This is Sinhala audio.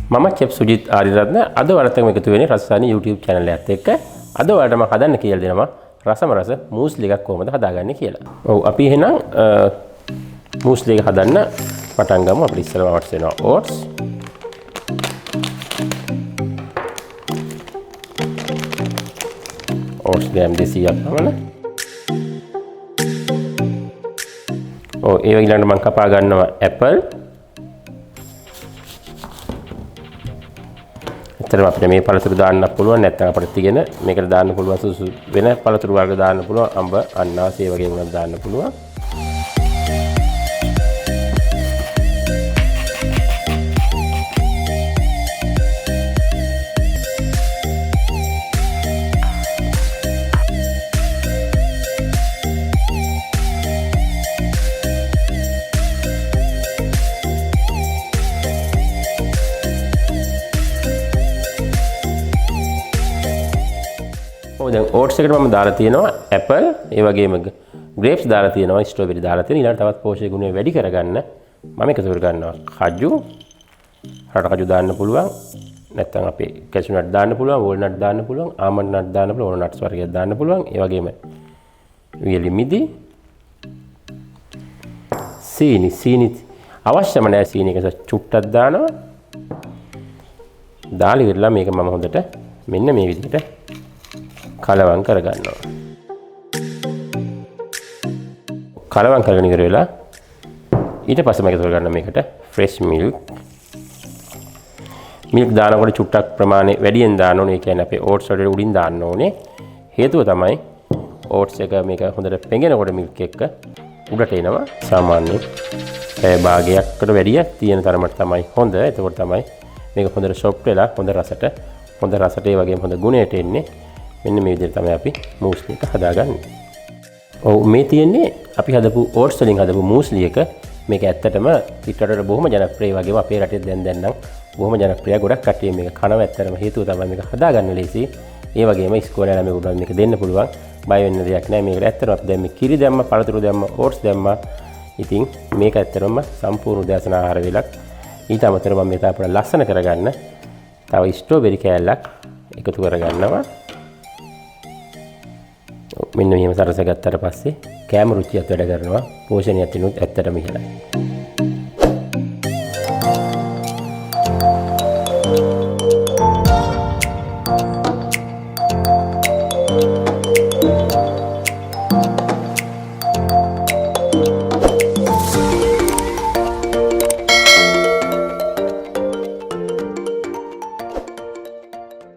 මම චෙෆ් සුජිත් ආරියරත්න අද ඔයාලට එකතු වෙන්නේ රසායන YouTube channel එකත් එක්ක. අද ඔයාලට මම හදන්න කියලා දෙනවා රසම රස මූස්ලි එකක් කොහොමද හදාගන්නේ කියලා. ඔව් අපි එහෙනම් මූස්ලි එක හදන්න පටන් ගමු. අපිට ඉස්සෙල්ලාම අවශ්‍ය වෙනවා oats. oats ග්‍රෑම් 200ක් පමණ. ඔව් ඒ වගේ ඊළඟට මම කපා ගන්නවා apple. ඇත්තටම අපිට මේ පළතුරු දාන්න පුළුවන් නැත්නම් අපිට තිගෙන මේකට දාන්න පුළුවන් සුසු වෙන පළතුරු වර්ග දාන්න පුළුවන් අඹ අන්නාසි ඒ වගේ මොනවද දාන්න පුළුවන්. දැන් oats එකට මම දාලා තියෙනවා apple ඒ වගේම grapes දාලා තියෙනවා strawberry දාලා තියෙනවා ඊළඟට තවත් පෝෂක ගුණ වැඩි කරගන්න මම එකතු කර ගන්නවා කජු රට කජු දාන්න පුළුවන් නැත්නම් අපේ cashew nut දාන්න පුළුවන් walnut දාන්න පුළුවන් almond nut දාන්න පුළුවන් ඕන nuts වර්ගයක් දාන්න පුළුවන් ඒ වගේම වියලි මිදි සීනි අවශ්‍යම නැහැ සීනි එක චුට්ටක් දානවා දාලා ඉවරලා මේක මම හොඳට මෙන්න මේ විදිහට කලවම් කරගන්නවා. කලවම් කරගෙන ඉවර වෙලා ඊට පස්සේ මම එකතු කරගන්න මේකට fresh milk. milk දානකොට චුට්ටක් ප්‍රමාණය වැඩියෙන් දාන්න ඕනේ. ඒ කියන්නේ අපේ oats වලට උඩින් දාන්න ඕනේ. හේතුව තමයි oats එක මේක හොඳට පෙඟෙනකොට milk එක උඩට එනවා. සාමාන්‍යයෙන් පැය භාගයකට වැඩියක් තියෙන තරමට තමයි හොඳ. එතකොට තමයි මේක හොඳට soft වෙලා හොඳ රසට ඒ වගේම හොඳ ගුණයට එන්නේ. මෙන්න මේ විදිහට තමයි අපි මූස්ලි එක හදාගන්නේ. ඔව් මේ තියෙන්නේ අපි හදපු oats වලින් හදපු මූස්ලි එක. මේක ඇත්තටම පිටරටට බොහොම ජනප්‍රිය වගේම අපේ රටේ දැන් නම් බොහොම ජනප්‍රිය ගොඩක් කට්ටිය මේක කනවා. ඇත්තටම හේතුව තමයි මේක හදාගන්න ලේසි. ඒ වගේම ඉස්කෝලේ ළමයෙකුට මේක දෙන්න පුළුවන්. බය වෙන්න දෙයක් නැහැ. මේකට ඇත්තටම අපි දැන් මේ කිරි දැම්ම, පළතුරු දැම්ම, oats දැම්ම. ඉතින් මේක ඇත්තටම සම්පූර්ණ උදෑසන ආහාර වේලක්. ඊට අමතරව මම මේක අපිට ලස්සන කරගන්න තව ස්ට්‍රෝබෙරි කෑල්ලක් එකතු කරගන්නවා. මෙන්න මෙහෙම සරස ගත්තට පස්සේ කැම රුචියත් වැඩ කරනවා පෝෂණයත් වෙනුත් ඇත්තටම ඉහළයි.